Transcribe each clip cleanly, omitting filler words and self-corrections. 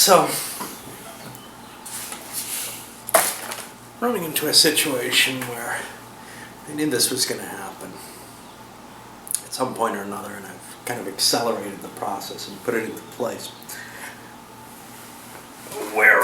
So, running into a situation where I knew this was going to happen at some point or another, and I've kind of accelerated the process and put it into place. Where,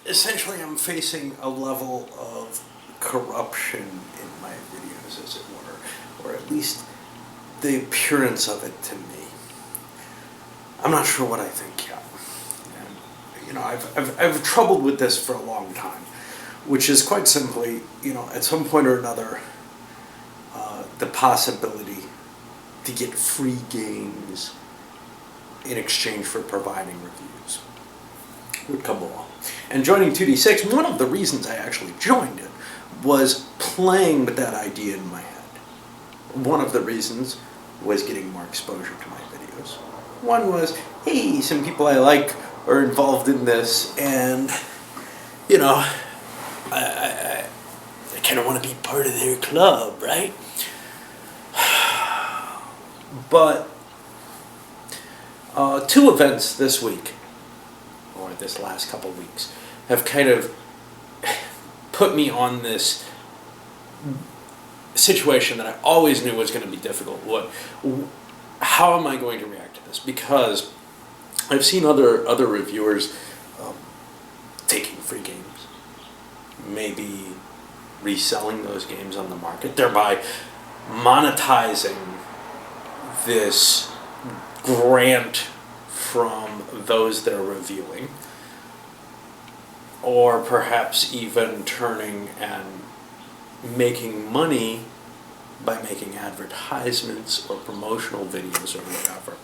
essentially I'm facing a level of corruption in my videos, as it were, or at least the appearance of it to me. I'm not sure what I think yet. And, I've troubled with this for a long time, which is quite simply, at some point or another, the possibility to get free games in exchange for providing reviews would come along. And joining 2D6, one of the reasons I actually joined it was playing with that idea in my head. One of the reasons was getting more exposure to my videos. One was, hey, some people I like are involved in this, and, I kind of want to be part of their club, right? But two events this week, or this last couple of weeks, have kind of put me on this situation that I always knew was going to be difficult. How am I going to react to this? Because I've seen other reviewers taking free games, maybe reselling those games on the market, thereby monetizing this grant from those they're reviewing, or perhaps even turning and making money by making advertisements or promotional videos or whatever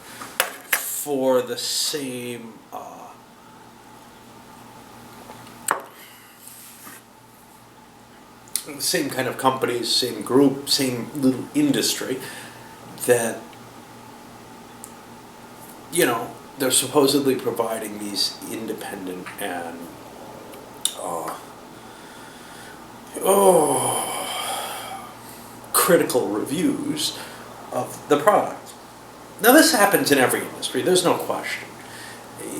for the same kind of companies, same group, same little industry that they're supposedly providing these independent and critical reviews of the product. Now, this happens in every industry, there's no question.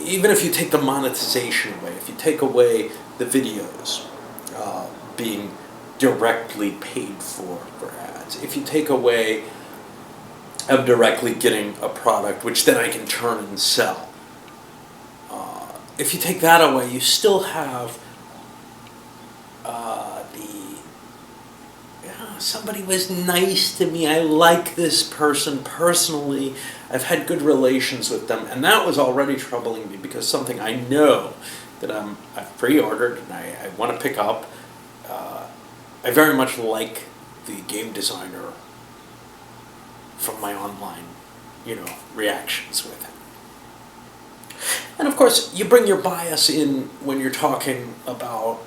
Even if you take the monetization away, if you take away the videos being directly paid for ads, if you take away of directly getting a product which then I can turn and sell, if you take that away, you still have somebody was nice to me, I like this person personally, I've had good relations with them, and that was already troubling me because something I know that I've pre-ordered and I want to pick up. I very much like the game designer from my online, reactions with him. And of course, you bring your bias in when you're talking about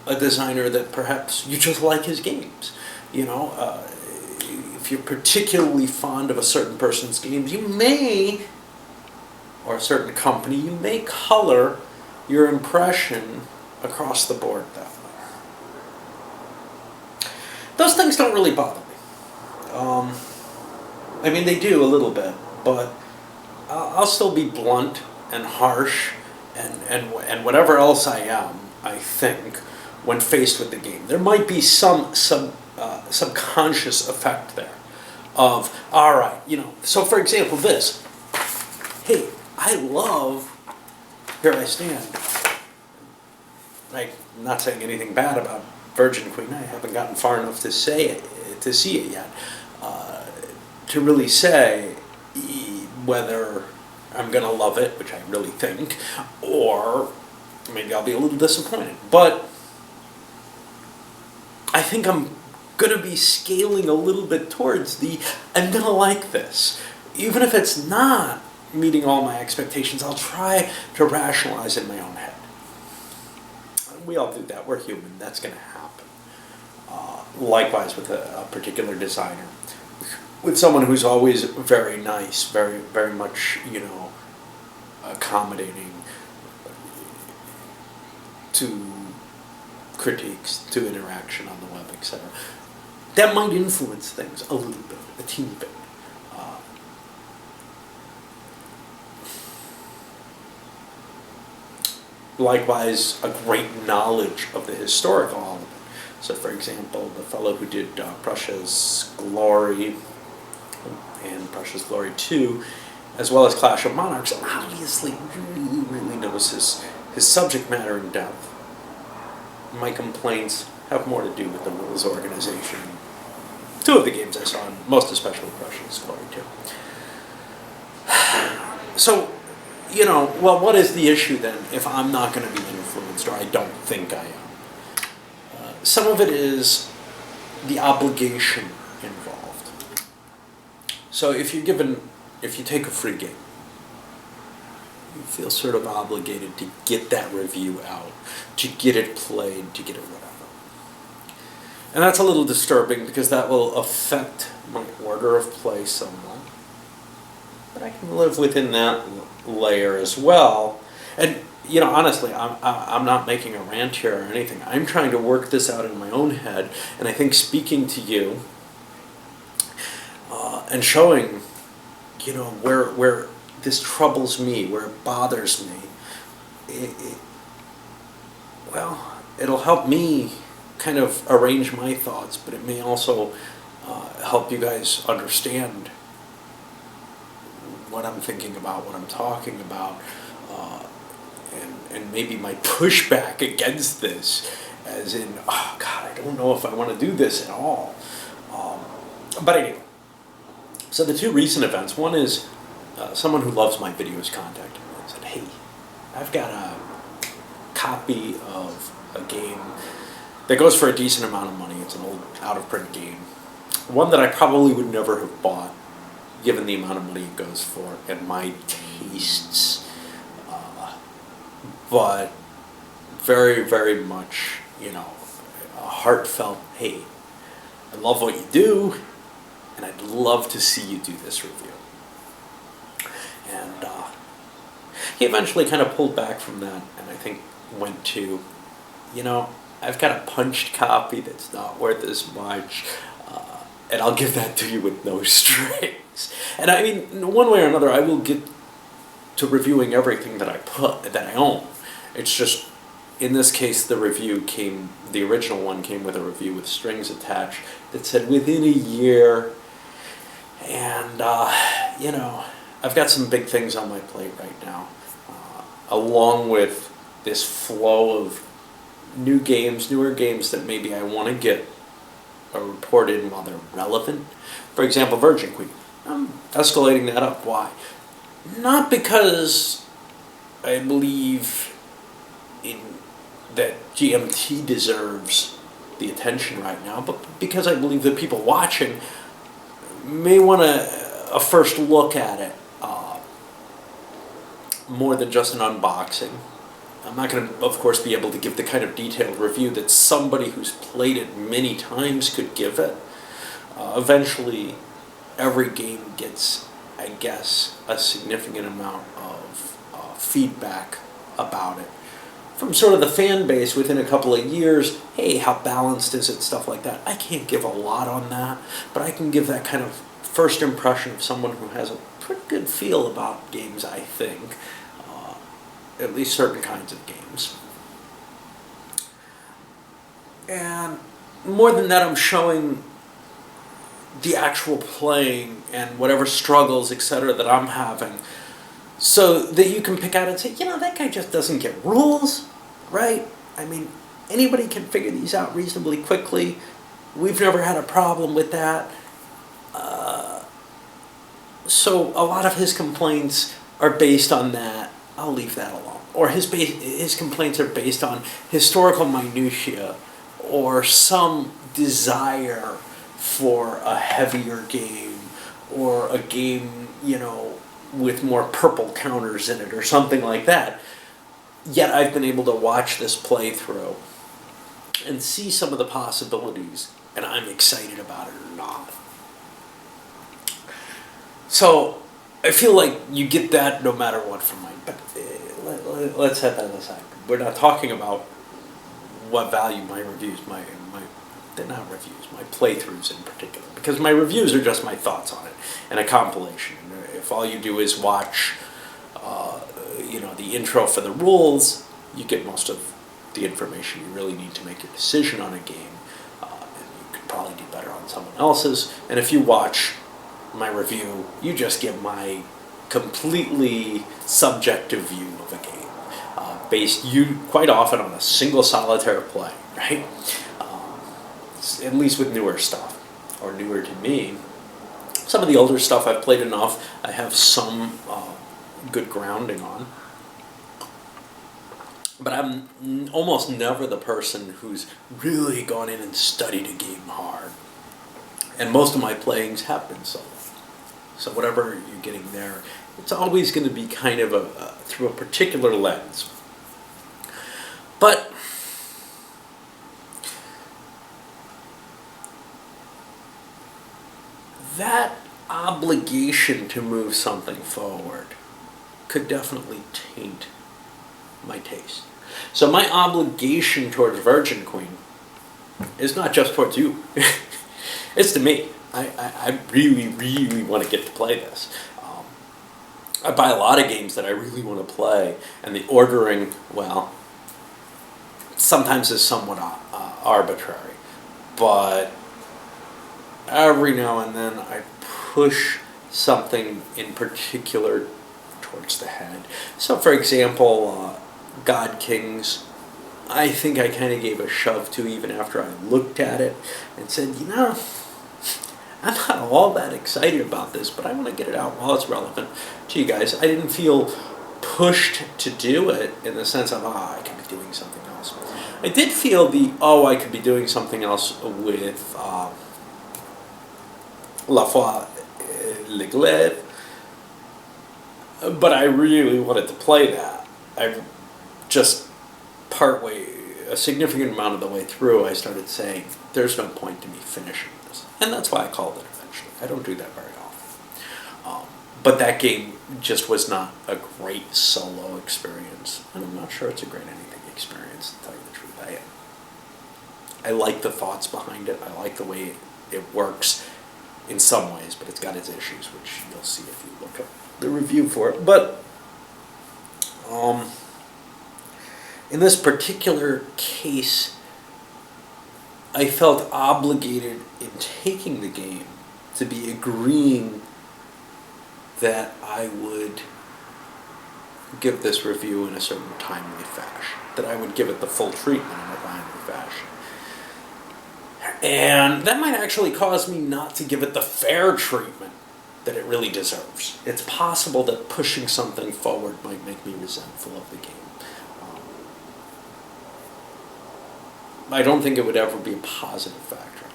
a designer that perhaps you just like his games. If you're particularly fond of a certain person's games, you may, or a certain company, you may color your impression across the board that way. Those things don't really bother me. They do a little bit, but I'll still be blunt and harsh and whatever else I am, I think, when faced with the game. There might be some subconscious effect there of, all right, so for example, this. Hey, I love Here I Stand. I'm not saying anything bad about Virgin Queen. I haven't gotten far enough to see it yet, to really say whether I'm going to love it, which I really think, or maybe I'll be a little disappointed. But I think I'm going to be scaling a little bit towards I'm going to like this. Even if it's not meeting all my expectations, I'll try to rationalize in my own head. We all do that. We're human. That's going to happen. Likewise with a particular designer. With someone who's always very nice, very, very much, accommodating to critiques, to interaction on the web, etc. That might influence things a little bit, a teeny bit. likewise a great knowledge of the historical element. So, for example, the fellow who did Prussia's Glory and Prussia's Glory 2, as well as Clash of Monarchs, obviously really knows his subject matter in depth. My complaints have more to do with the rules organization. Two of the games I saw, and most especially Prussia's Glory 2. So, well, what is the issue then if I'm not going to be influenced, or I don't think I am? Some of it is the obligation involved. So if you take a free game, you feel sort of obligated to get that review out, to get it played, to get it whatever. And that's a little disturbing because that will affect my order of play somewhat. But I can live within that layer as well. And, honestly, I'm not making a rant here or anything. I'm trying to work this out in my own head. And I think speaking to you and showing, where this troubles me, where it bothers me, it'll help me kind of arrange my thoughts, but it may also help you guys understand what I'm thinking about, what I'm talking about, and maybe my pushback against this, as in, oh God, I don't know if I want to do this at all. But anyway, so the two recent events, one is someone who loves my videos contacted me and said, hey, I've got a copy of a game that goes for a decent amount of money. It's an old out-of-print game. One that I probably would never have bought, given the amount of money it goes for and my tastes. But very, very much, a heartfelt, hey, I love what you do, and I'd love to see you do this review. And he eventually kind of pulled back from that, and I think went to, I've got a punched copy that's not worth as much, and I'll give that to you with no strings. And I mean, one way or another, I will get to reviewing everything that I own. It's just, in this case, the original one came with a review with strings attached that said within a year. And, I've got some big things on my plate right now, along with this flow of newer games that maybe I want to get reported while they're relevant. For example, Virgin Queen. I'm escalating that up. Why? Not because I believe that GMT deserves the attention right now, but because I believe that people watching may want a first look at it, more than just an unboxing. I'm not going to, of course, be able to give the kind of detailed review that somebody who's played it many times could give it. Eventually, every game gets, I guess, a significant amount of feedback about it. From sort of the fan base within a couple of years, hey, how balanced is it, stuff like that. I can't give a lot on that, but I can give that kind of first impression of someone who has a pretty good feel about games, I think. At least certain kinds of games. And more than that, I'm showing the actual playing and whatever struggles, etc., that I'm having, so that you can pick out and say, that guy just doesn't get rules, right? I mean, anybody can figure these out reasonably quickly. We've never had a problem with that. So a lot of his complaints are based on that. I'll leave that alone. Or his complaints are based on historical minutiae or some desire for a heavier game or a game, with more purple counters in it or something like that. Yet I've been able to watch this playthrough and see some of the possibilities, and I'm excited about it or not. So I feel like you get that no matter what from mine. But let's set that aside. We're not talking about what value my reviews, they're not reviews, my playthroughs in particular. Because my reviews are just my thoughts on it and a compilation. If all you do is watch, the intro for the rules, you get most of the information you really need to make your decision on a game, and you could probably do better on someone else's. And if you watch my review, you just get my completely subjective view of a game, based quite often on a single solitaire play, right? At least with newer stuff, or newer to me. Some of the older stuff I've played enough, I have some good grounding on. But I'm almost never the person who's really gone in and studied a game hard. And most of my playings have been solo. So whatever you're getting there, it's always going to be kind of through a particular lens. But that obligation to move something forward could definitely taint my taste. So my obligation towards Virgin Queen is not just towards you. It's to me. I really, really want to get to play this. I buy a lot of games that I really want to play, and the ordering, well, sometimes is somewhat arbitrary. But every now and then I push something in particular towards the head. So for example, God Kings, I think I kind of gave a shove to even after I looked at it and said, you know, I'm not all that excited about this, but I want to get it out while it's relevant to you guys. I didn't feel pushed to do it in the sense of, I could be doing something else. I did feel I could be doing something else with La Foi Le Glaive, but I really wanted to play that. I just a significant amount of the way through, I started saying, there's no point to me finishing this. And that's why I called it eventually. I don't do that very often. But that game just was not a great solo experience. And I'm not sure it's a great anything experience, to tell you the truth. I like the thoughts behind it. I like the way it works in some ways, but it's got its issues, which you'll see if you look up the review for it. But in this particular case, I felt obligated in taking the game to be agreeing that I would give this review in a certain timely fashion, that I would give it the full treatment in a timely fashion. And that might actually cause me not to give it the fair treatment that it really deserves. It's possible that pushing something forward might make me resentful of the game. I don't think it would ever be a positive factor.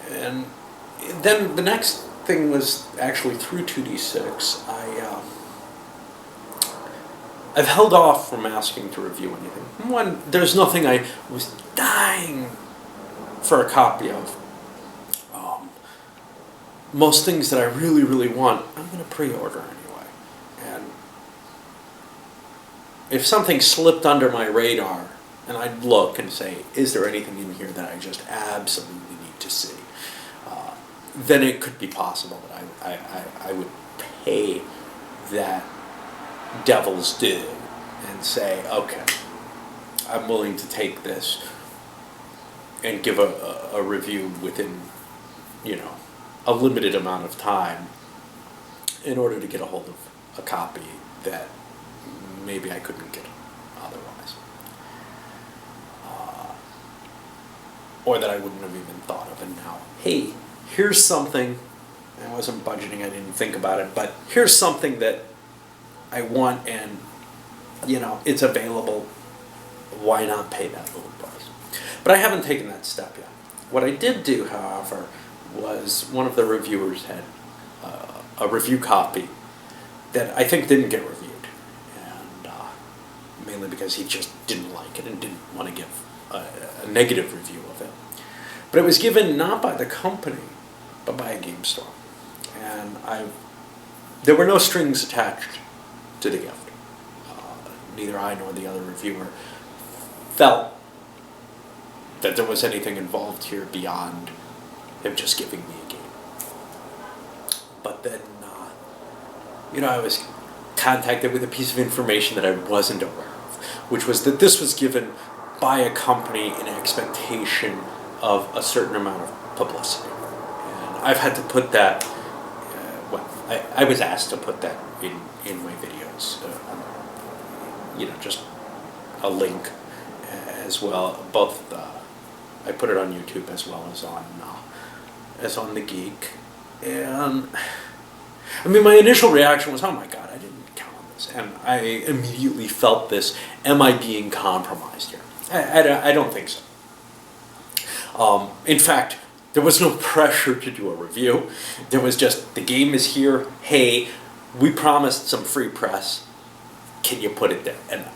And then the next thing was actually through 2D6. I've held off from asking to review anything. One, there's nothing I was dying for a copy of. Most things that I really, really want, I'm going to pre-order anyway. And if something slipped under my radar, and I'd look and say, is there anything in here that I just absolutely need to see? Then it could be possible that I would pay that devil's due and say, okay, I'm willing to take this and give a review within, a limited amount of time in order to get a hold of a copy that maybe I couldn't get otherwise. Or that I wouldn't have even thought of. And now, hey, here's something, I wasn't budgeting, I didn't think about it, but here's something that I want and, it's available. Why not pay that little price? But I haven't taken that step yet. What I did do, however, was one of the reviewers had a review copy that I think didn't get reviewed. And mainly because he just didn't like it and didn't want to give a negative review of it. But it was given not by the company, but by a game store. And there were no strings attached to the gift. Neither I nor the other reviewer felt that there was anything involved here beyond him just giving me a game. But then, I was contacted with a piece of information that I wasn't aware of. which was that this was given by a company in expectation of a certain amount of publicity. And I've had to put that, I was asked to put that in my videos, just a link as well. Both I put it on YouTube as well as on the Geek. And I mean, my initial reaction was, oh my God, I didn't count on this. And I immediately felt this, am I being compromised here? I don't think so. In fact, there was no pressure to do a review. There was just, the game is here. Hey, we promised some free press. Can you put it there? And,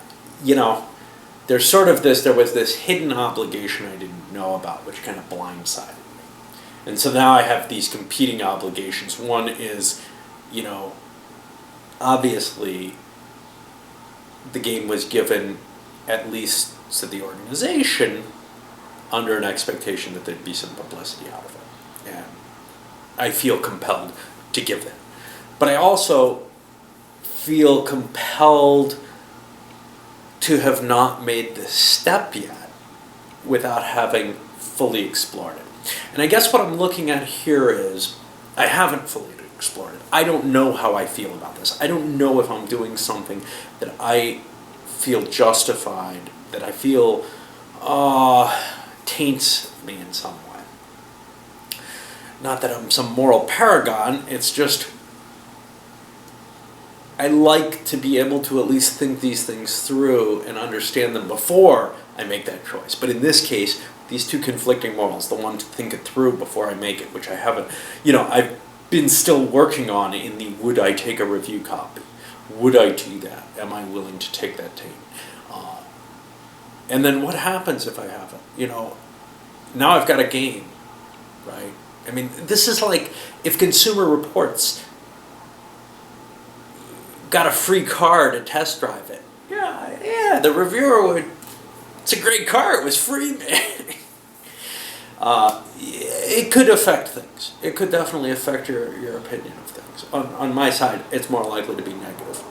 there was this hidden obligation I didn't know about, which kind of blindsided me. And so now I have these competing obligations. One is, obviously the game was given, at least to the organization, under an expectation that there'd be some publicity out of it. And I feel compelled to give that. But I also feel compelled to have not made this step yet without having fully explored it. And I guess what I'm looking at here is, I haven't fully explored it. I don't know how I feel about this. I don't know if I'm doing something that I feel justified, that I feel taints me in some way. Not that I'm some moral paragon, it's just I like to be able to at least think these things through and understand them before I make that choice. But in this case, these two conflicting morals, the one to think it through before I make it, which I haven't, I've been still working on in the would I take a review copy? Would I do that? Am I willing to take that taint? And then what happens if I haven't? Now I've got a game, right? I mean, this is like if Consumer Reports got a free car to test drive it. Yeah, the reviewer would, it's a great car, it was free, man. It could affect things. It could definitely affect your opinion of things. On my side, it's more likely to be negative.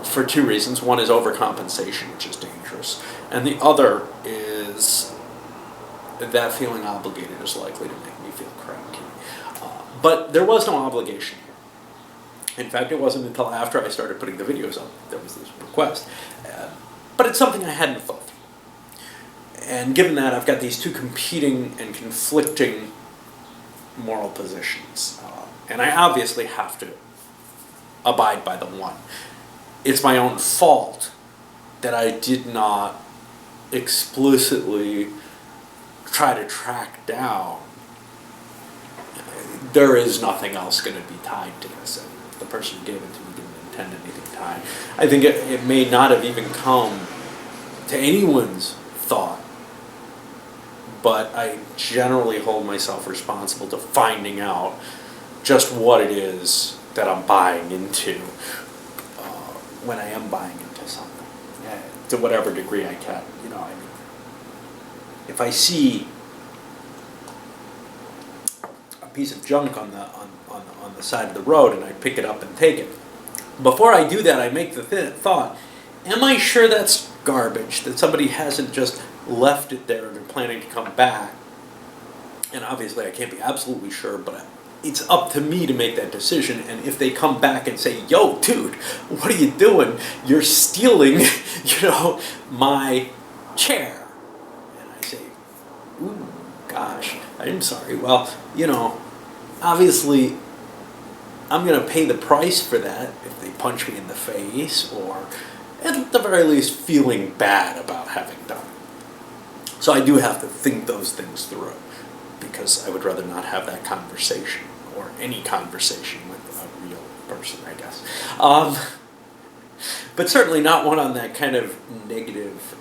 For two reasons. One is overcompensation, which is dangerous. And the other is that feeling obligated is likely to make me feel cranky. But there was no obligation here. In fact, it wasn't until after I started putting the videos up there was this request. But it's something I hadn't thought through. And given that, I've got these two competing and conflicting moral positions. And I obviously have to abide by the one. It's my own fault that I did not explicitly try to track down. There is nothing else going to be tied to this. And the person who gave it to me didn't intend anything tied. I think it may not have even come to anyone's thought, but I generally hold myself responsible to finding out just what it is that I'm buying into when I am buying into something, to whatever degree I can. If I see a piece of junk on the side of the road and I pick it up and take it, before I do that, I make the thought: am I sure that's garbage? That somebody hasn't just left it there and they're planning to come back? And obviously, I can't be absolutely sure, but it's up to me to make that decision. And if they come back and say, "Yo, dude, what are you doing? You're stealing, my chair," and I say, "Ooh, gosh, I'm sorry. Well, obviously, I'm going to pay the price for that if they punch me in the face, or at the very least, feeling bad about having done it." So I do have to think those things through, because I would rather not have that conversation, or any conversation with a real person, I guess. But certainly not one on that kind of negative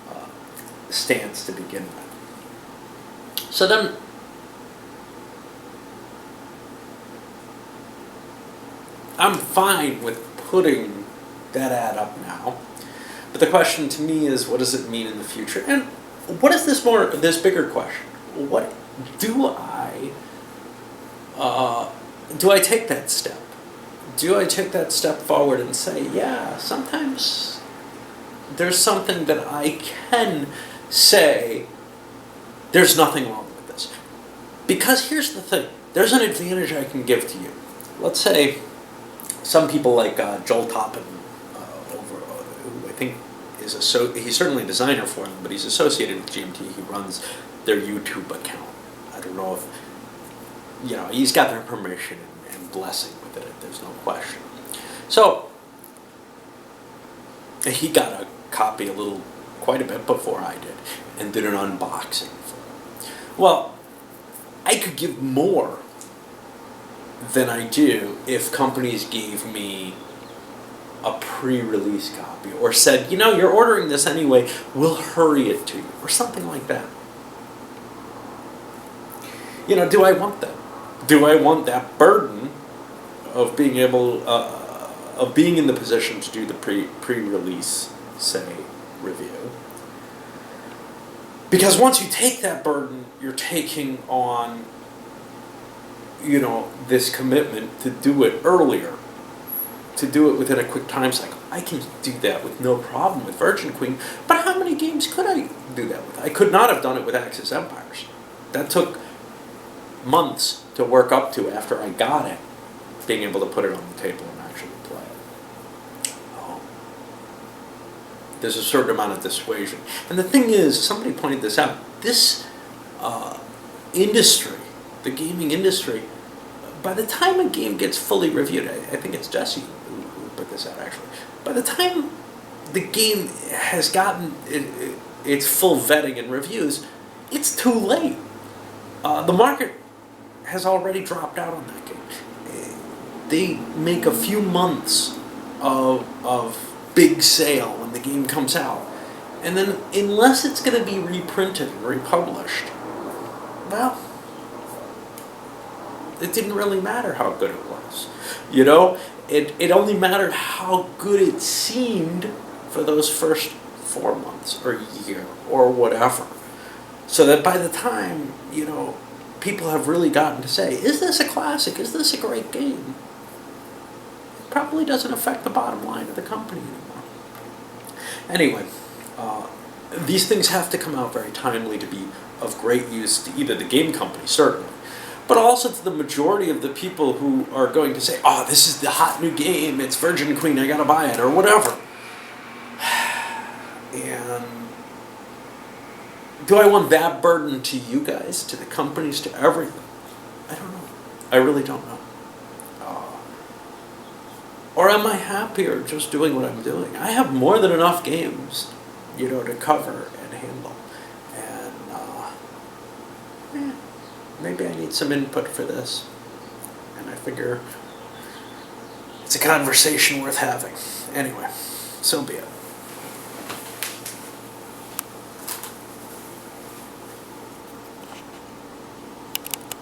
stance to begin with. So then, I'm fine with putting that ad up now. But the question to me is, what does it mean in the future? And what is this bigger question? What do I take that step? Do I take that step forward and say, yeah, sometimes there's something that I can say, there's nothing wrong with this. Because here's the thing, there's an advantage I can give to you. Let's say some people like Joel Toppin, who I think is he's certainly a designer for them, but he's associated with GMT. He runs their YouTube account. I don't know if, he's got their permission and blessing with it, there's no question. So, he got a copy quite a bit before I did, and did an unboxing for it. Well, I could give more than I do if companies gave me a pre-release copy, or said, you're ordering this anyway, we'll hurry it to you, or something like that. Do I want that? Do I want that burden of being able, of being in the position to do the pre-release, say, review? Because once you take that burden, you're taking on, this commitment to do it earlier, to do it within a quick time cycle. I can do that with no problem with Virgin Queen, but how many games could I do that with? I could not have done it with Axis Empires. That took months to work up to after I got it, being able to put it on the table and actually play it. There's a certain amount of dissuasion. And the thing is, somebody pointed this out, this industry, the gaming industry, by the time a game gets fully reviewed, I think it's Jesse who put this out actually, by the time the game has gotten its full vetting and reviews, it's too late. The market has already dropped out on that game. They make a few months of big sale when the game comes out, and then unless it's going to be reprinted and republished, well, it didn't really matter how good it was. It only mattered how good it seemed for those first 4 months or a year or whatever. So that by the time, people have really gotten to say, is this a classic? Is this a great game? It probably doesn't affect the bottom line of the company anymore. Anyway, these things have to come out very timely to be of great use to either the game company, certainly, but also to the majority of the people who are going to say, oh, this is the hot new game, it's Virgin Queen, I gotta buy it, or whatever. And do I want that burden to you guys, to the companies, to everything? I don't know. I really don't know. Or am I happier just doing what I'm doing? I have more than enough games, to cover and handle. And maybe I need some input for this. And I figure it's a conversation worth having. Anyway, so be it.